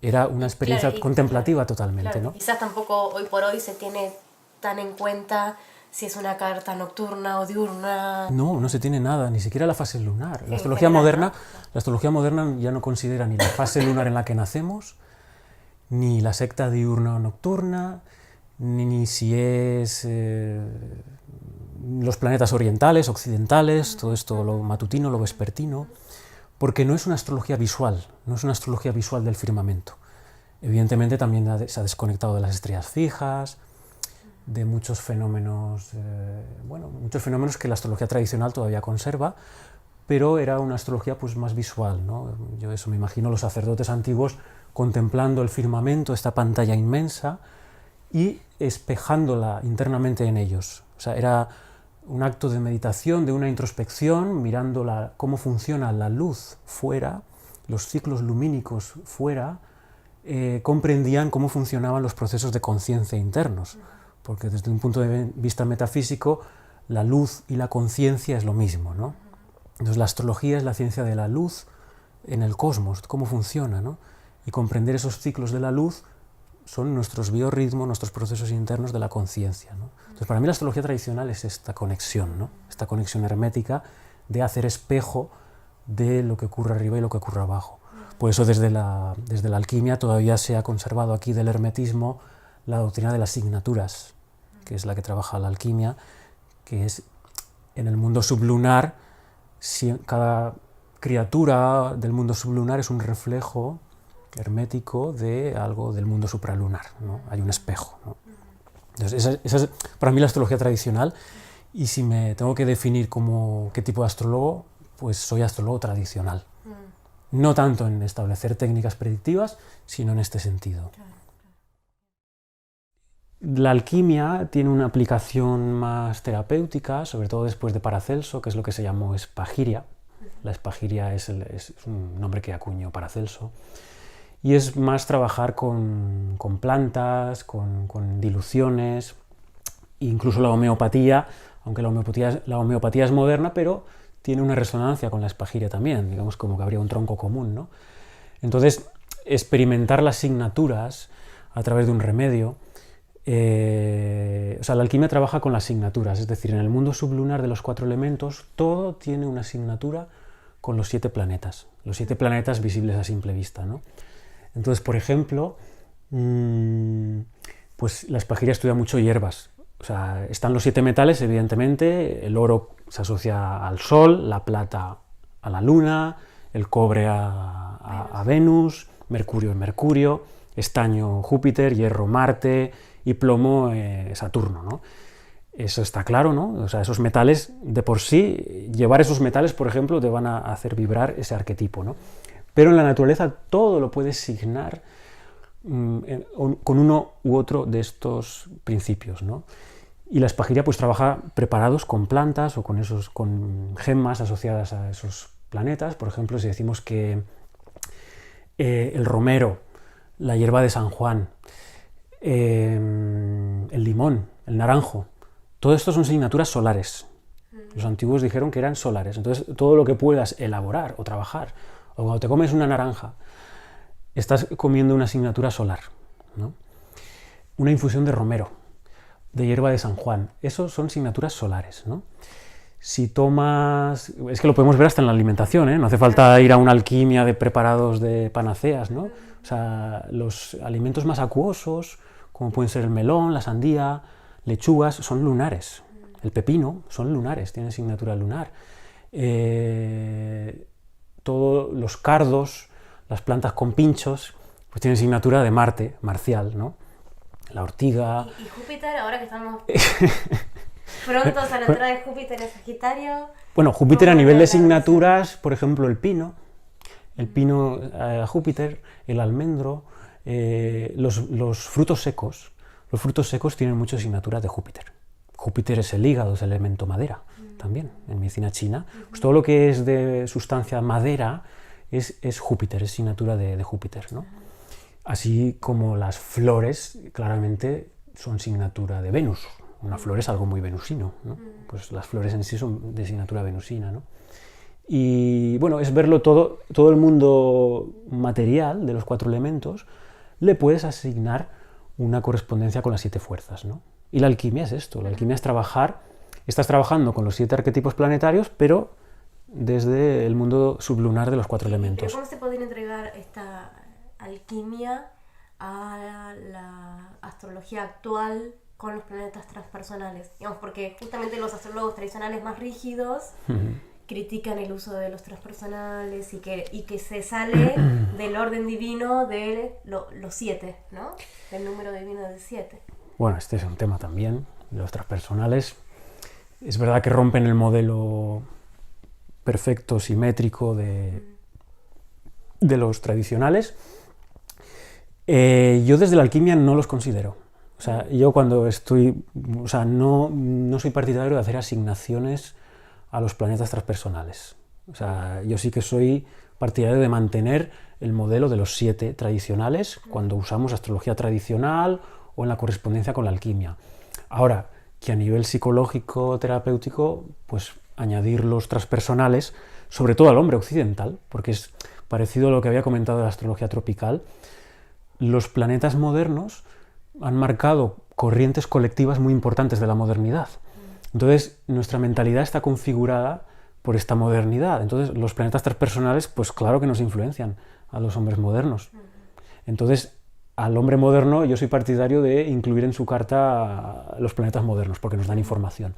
era una experiencia Claro, contemplativa totalmente, claro, ¿no? quizás tampoco hoy por hoy se tiene tan en cuenta si es una carta nocturna o diurna. No, no se tiene nada, ni siquiera la fase lunar. Sí, La en astrología general, moderna, ¿no? la astrología moderna ya no considera ni la fase lunar en la que nacemos, ni la secta diurna o nocturna, ni si es los planetas orientales, occidentales, todo esto, lo matutino, lo vespertino, porque no es una astrología visual, no es una astrología visual del firmamento. Evidentemente también se ha desconectado de las estrellas fijas, de muchos fenómenos, muchos fenómenos que la astrología tradicional todavía conserva, pero era una astrología pues más visual, ¿no? Yo eso me imagino los sacerdotes antiguos contemplando el firmamento, esta pantalla inmensa, y espejándola internamente en ellos. O sea, era un acto de meditación, de una introspección, mirando cómo funciona la luz fuera, los ciclos lumínicos fuera, comprendían cómo funcionaban los procesos de conciencia internos, porque desde un punto de vista metafísico, la luz y la conciencia es lo mismo, ¿no? Entonces la astrología es la ciencia de la luz en el cosmos, cómo funciona, ¿no? Y comprender esos ciclos de la luz son nuestros biorritmos, nuestros procesos internos de la conciencia, ¿no? Entonces para mí la astrología tradicional es esta conexión, ¿no? Esta conexión hermética de hacer espejo de lo que ocurre arriba y lo que ocurre abajo. Por eso desde la alquimia todavía se ha conservado aquí del hermetismo la doctrina de las signaturas, que es la que trabaja la alquimia, que es en el mundo sublunar, cada criatura del mundo sublunar es un reflejo hermético de algo del mundo supralunar, ¿no? Hay un espejo, ¿no? Entonces, esa es para mí la astrología tradicional, y si me tengo que definir como qué tipo de astrólogo, pues soy astrólogo tradicional. No tanto en establecer técnicas predictivas, sino en este sentido. Claro. La alquimia tiene una aplicación más terapéutica, sobre todo después de Paracelso, que es lo que se llamó espagiria. La espagiria es un nombre que acuñó Paracelso. Y es más trabajar con plantas, con diluciones, incluso la homeopatía, aunque la homeopatía es moderna, pero tiene una resonancia con la espagiria también, digamos como que habría un tronco común, ¿no? Entonces, experimentar las signaturas a través de un remedio, o sea, la alquimia trabaja con las signaturas, es decir, en el mundo sublunar de los 4 elementos, todo tiene una signatura con los 7 planetas visibles a simple vista, ¿no? Entonces, por ejemplo, pues la espagiria estudia mucho hierbas. O sea, están los 7 metales, evidentemente, el oro se asocia al Sol, la plata a la Luna, el cobre a Venus, mercurio en Mercurio, estaño Júpiter, hierro Marte y plomo Saturno, ¿no? Eso está claro, ¿no? O sea, esos metales de por sí, llevar esos metales, por ejemplo, te van a hacer vibrar ese arquetipo, ¿no? Pero en la naturaleza todo lo puedes signar con uno u otro de estos principios, ¿no? Y la espagiria pues trabaja preparados con plantas o con gemas asociadas a esos planetas. Por ejemplo, si decimos que el romero, la hierba de San Juan, el limón, el naranjo, todo esto son signaturas solares. Los antiguos dijeron que eran solares. Entonces, todo lo que puedas elaborar o trabajar, o cuando te comes una naranja, estás comiendo una asignatura solar, ¿no? Una infusión de romero, de hierba de San Juan, esos son signaturas solares, ¿no? Si tomas, es que lo podemos ver hasta en la alimentación, ¿eh? No hace falta ir a una alquimia de preparados de panaceas, ¿no? O sea, los alimentos más acuosos, como pueden ser el melón, la sandía, lechugas, son lunares. El pepino son lunares, tienen signatura lunar. Todos los cardos, las plantas con pinchos, pues tienen signatura de Marte, marcial, ¿no? La ortiga. ¿Y Júpiter, ahora que estamos prontos a la entrada de Júpiter en Sagitario? Bueno, Júpiter a nivel de signaturas, por ejemplo, el pino a Júpiter, el almendro, los frutos secos. Los frutos secos tienen muchas signaturas de Júpiter. Júpiter es el hígado, es el elemento madera, también, en medicina china. Pues todo lo que es de sustancia madera es Júpiter, es signatura de Júpiter, ¿no? Así como las flores, claramente, son signatura de Venus. Una flor es algo muy venusino, ¿no? Pues las flores en sí son de signatura venusina, ¿no? Y bueno, es verlo todo el mundo material de los 4 elementos, le puedes asignar una correspondencia con las 7 fuerzas, ¿no? Y la alquimia es esto, la alquimia es estás trabajando con los 7 arquetipos planetarios, pero desde el mundo sublunar de los 4 elementos. ¿Pero cómo se podría entregar esta alquimia a la astrología actual con los planetas transpersonales? Digamos, porque justamente los astrólogos tradicionales más rígidos critican el uso de los transpersonales y que se sale del orden divino de los 7, ¿no? Del número divino de 7. Bueno, este es un tema también, los transpersonales. Es verdad que rompen el modelo perfecto, simétrico de los tradicionales. Yo desde la alquimia no los considero. O sea, yo cuando no soy partidario de hacer asignaciones a los planetas transpersonales. O sea, yo sí que soy partidario de mantener el modelo de los 7 tradicionales cuando usamos astrología tradicional o en la correspondencia con la alquimia. Ahora, que a nivel psicológico, terapéutico, pues añadir los transpersonales, sobre todo al hombre occidental, porque es parecido a lo que había comentado de la astrología tropical. Los planetas modernos han marcado corrientes colectivas muy importantes de la modernidad. Entonces, nuestra mentalidad está configurada por esta modernidad. Entonces, los planetas transpersonales, pues claro que nos influencian a los hombres modernos. Entonces, al hombre moderno yo soy partidario de incluir en su carta los planetas modernos, porque nos dan información.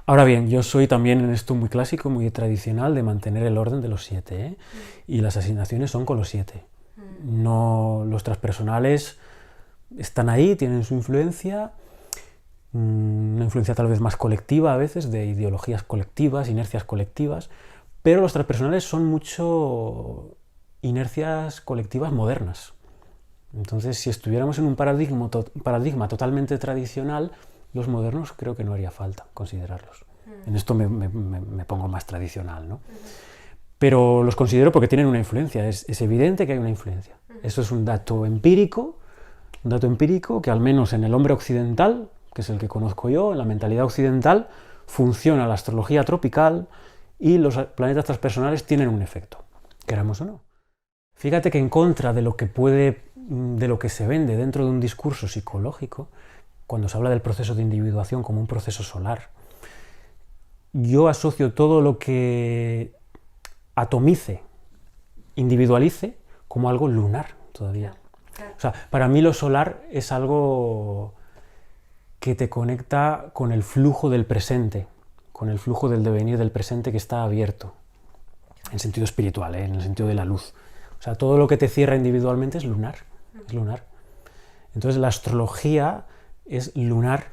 Ahora bien, yo soy también en esto muy clásico, muy tradicional, de mantener el orden de los 7, ¿eh? Y las asignaciones son con los 7. No, los transpersonales están ahí, tienen su influencia, una influencia tal vez más colectiva a veces, de ideologías colectivas, inercias colectivas, pero los transpersonales son mucho inercias colectivas modernas. Entonces, si estuviéramos en un paradigma totalmente tradicional, los modernos creo que no haría falta considerarlos. En esto me pongo más tradicional, ¿no? Pero los considero porque tienen una influencia, es evidente que hay una influencia. Eso es un dato empírico que al menos en el hombre occidental, que es el que conozco yo, en la mentalidad occidental, funciona la astrología tropical y los planetas transpersonales tienen un efecto, queramos o no. Fíjate que en contra de lo que se vende dentro de un discurso psicológico, cuando se habla del proceso de individuación como un proceso solar, yo asocio todo lo que atomice, individualice, como algo lunar todavía. O sea, para mí lo solar es algo que te conecta con el flujo del presente, con el flujo del devenir del presente que está abierto, en sentido espiritual, en el sentido de la luz. O sea, todo lo que te cierra individualmente es lunar, es lunar. Entonces la astrología es lunar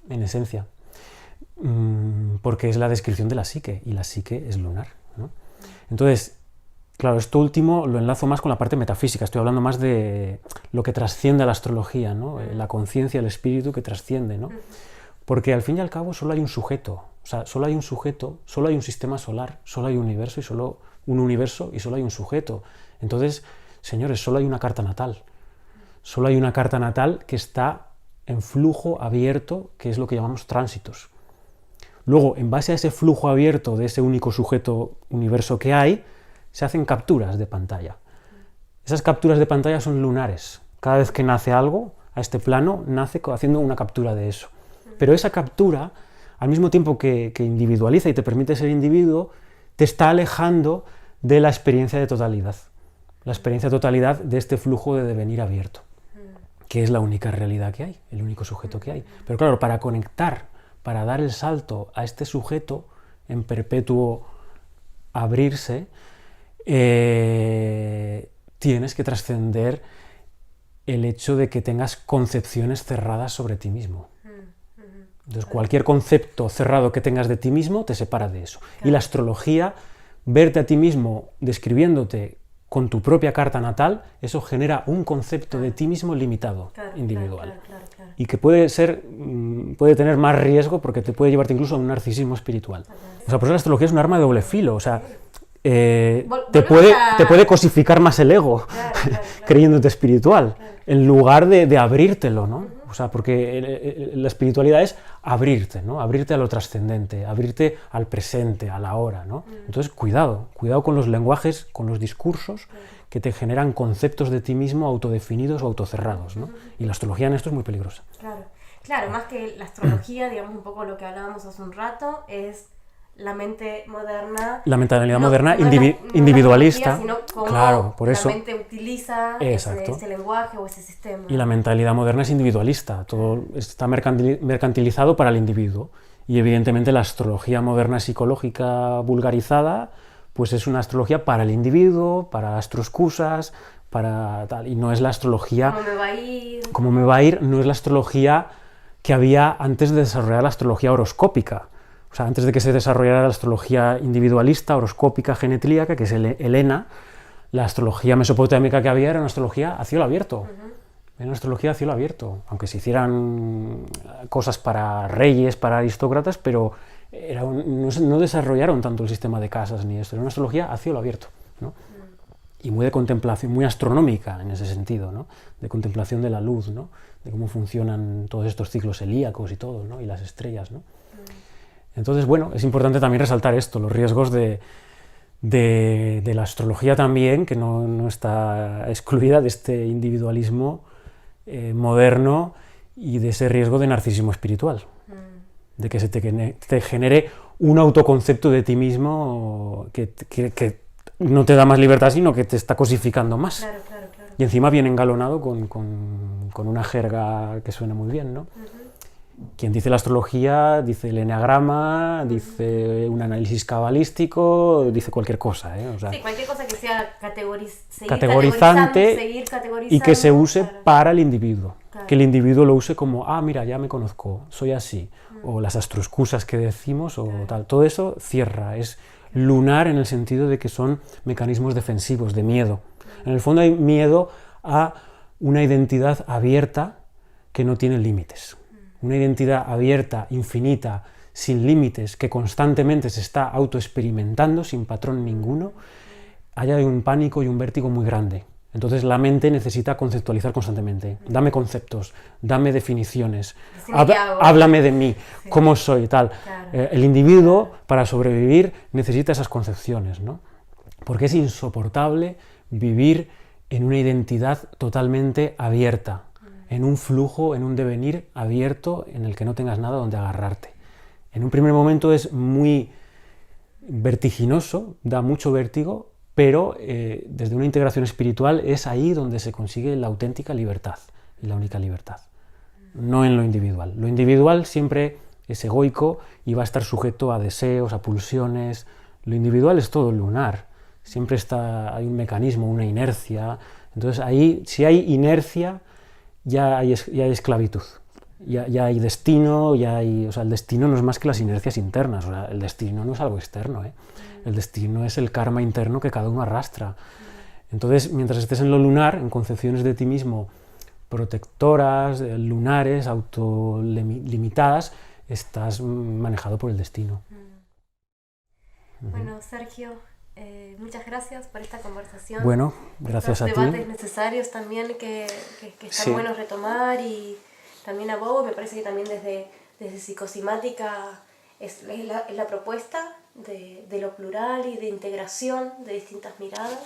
en esencia, porque es la descripción de la psique, y la psique es lunar, ¿no? Entonces, claro, esto último lo enlazo más con la parte metafísica, estoy hablando más de lo que trasciende a la astrología, ¿no? La conciencia, el espíritu que trasciende, ¿no? Porque al fin y al cabo solo hay un sujeto, o sea, solo hay un sujeto, solo hay un sistema solar, solo hay un universo y solo hay un sujeto. Entonces, señores, solo hay una carta natal. Solo hay una carta natal que está en flujo abierto, que es lo que llamamos tránsitos. Luego, en base a ese flujo abierto de ese único sujeto universo que hay, se hacen capturas de pantalla. Esas capturas de pantalla son lunares. Cada vez que nace algo, a este plano, nace haciendo una captura de eso. Pero esa captura, al mismo tiempo que individualiza y te permite ser individuo, te está alejando de la experiencia de totalidad. La experiencia de totalidad de este flujo de devenir abierto, que es la única realidad que hay, el único sujeto que hay. Pero claro, para conectar, para dar el salto a este sujeto en perpetuo abrirse, tienes que trascender el hecho de que tengas concepciones cerradas sobre ti mismo. Entonces, cualquier concepto cerrado que tengas de ti mismo te separa de eso. Claro. Y la astrología, verte a ti mismo describiéndote con tu propia carta natal, eso genera un concepto de ti mismo limitado, individual. Claro. Y que puede tener más riesgo porque te puede llevarte incluso a un narcisismo espiritual. O sea, por eso la astrología es un arma de doble filo. O sea, te puede cosificar más el ego, creyéndote espiritual, en lugar de abrírtelo, ¿no? O sea, porque la espiritualidad es abrirte, ¿no? Abrirte a lo trascendente, abrirte al presente, a la hora, ¿no? Entonces, cuidado con los lenguajes, con los discursos que te generan conceptos de ti mismo autodefinidos o autocerrados, ¿no? Y la astrología en esto es muy peligrosa. Claro, más que la astrología, digamos un poco lo que hablábamos hace un rato, es la mente moderna. La mentalidad moderna individualista. Sino cómo claro, por eso, la mente utiliza ese lenguaje o ese sistema. Y la mentalidad moderna es individualista, todo está mercantilizado para el individuo. Y evidentemente la astrología moderna psicológica vulgarizada, pues es una astrología para el individuo, para astroscusas, para tal. Y no es la astrología... ¿Cómo me va a ir? ¿Cómo me va a ir? No es la astrología que había antes de desarrollar la astrología horoscópica. O sea, antes de que se desarrollara la astrología individualista, horoscópica, genetlíaca, que es Helena, la astrología mesopotámica que había era una astrología a cielo abierto. Era una astrología a cielo abierto, aunque se hicieran cosas para reyes, para aristócratas, pero no desarrollaron tanto el sistema de casas ni esto. Era una astrología a cielo abierto, ¿no? Y muy de contemplación, muy astronómica en ese sentido, ¿no? De contemplación de la luz, ¿no? De cómo funcionan todos estos ciclos helíacos y todo, ¿no? Y las estrellas, ¿no? Entonces, bueno, es importante también resaltar esto, los riesgos de la astrología también, que no está excluida de este individualismo moderno y de ese riesgo de narcisismo espiritual, de que se te genere un autoconcepto de ti mismo que no te da más libertad, sino que te está cosificando más. Claro. Y encima viene engalonado con una jerga que suena muy bien, ¿no? Quien dice la astrología, dice el eneagrama, dice un análisis cabalístico, dice cualquier cosa, ¿eh? O sea, sí, cualquier cosa que sea categorizante seguir categorizando, y que se use para el individuo. Claro. Que el individuo lo use como, mira, ya me conozco, soy así. O las astroscusas que decimos, o tal. Todo eso cierra, es lunar en el sentido de que son mecanismos defensivos, de miedo. En el fondo hay miedo a una identidad abierta que no tiene límites. Una identidad abierta, infinita, sin límites, que constantemente se está autoexperimentando, sin patrón ninguno, hay un pánico y un vértigo muy grande. Entonces la mente necesita conceptualizar constantemente. Dame conceptos, dame definiciones, háblame de mí, cómo soy, tal. Claro. El individuo, para sobrevivir, necesita esas concepciones, ¿no? Porque es insoportable vivir en una identidad totalmente abierta, en un flujo, en un devenir abierto en el que no tengas nada donde agarrarte. En un primer momento es muy vertiginoso, da mucho vértigo, pero desde una integración espiritual es ahí donde se consigue la auténtica libertad y la única libertad, no en lo individual. Lo individual siempre es egoico y va a estar sujeto a deseos, a pulsiones. Lo individual es todo lunar, siempre hay un mecanismo, una inercia. Entonces ahí, si hay inercia, ya hay esclavitud, ya hay destino, o sea, el destino no es más que las inercias internas, o sea, el destino no es algo externo, ¿eh? El destino es el karma interno que cada uno arrastra. Entonces, mientras estés en lo lunar, en concepciones de ti mismo protectoras, lunares, autolimitadas, estás manejado por el destino. Bueno, Sergio, muchas gracias por esta conversación. Bueno, gracias a ti. Debates necesarios también que están buenos retomar, y también a vos, me parece que también desde Psicosimática es la propuesta de lo plural y de integración de distintas miradas.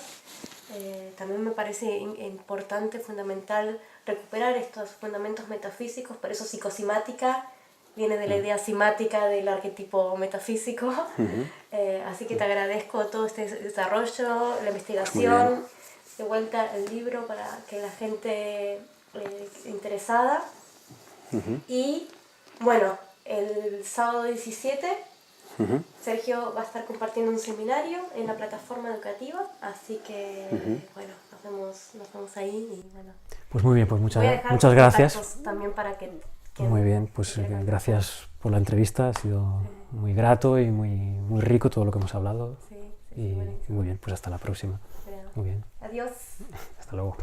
También me parece importante, fundamental, recuperar estos fundamentos metafísicos, por eso Psicosimática viene de la idea simática del arquetipo metafísico. Así que te agradezco todo este desarrollo, la investigación, de vuelta el libro para que la gente interesada. Y bueno, el sábado 17 Sergio va a estar compartiendo un seminario en la plataforma educativa, así que bueno, nos vemos ahí. Y, bueno, pues muy bien, pues muchas gracias. También para que muy bien, pues gracias por la entrevista, ha sido muy grato y muy rico todo lo que hemos hablado. Sí, y muy bien, pues hasta la próxima. Bueno. Muy bien. Adiós. Hasta luego.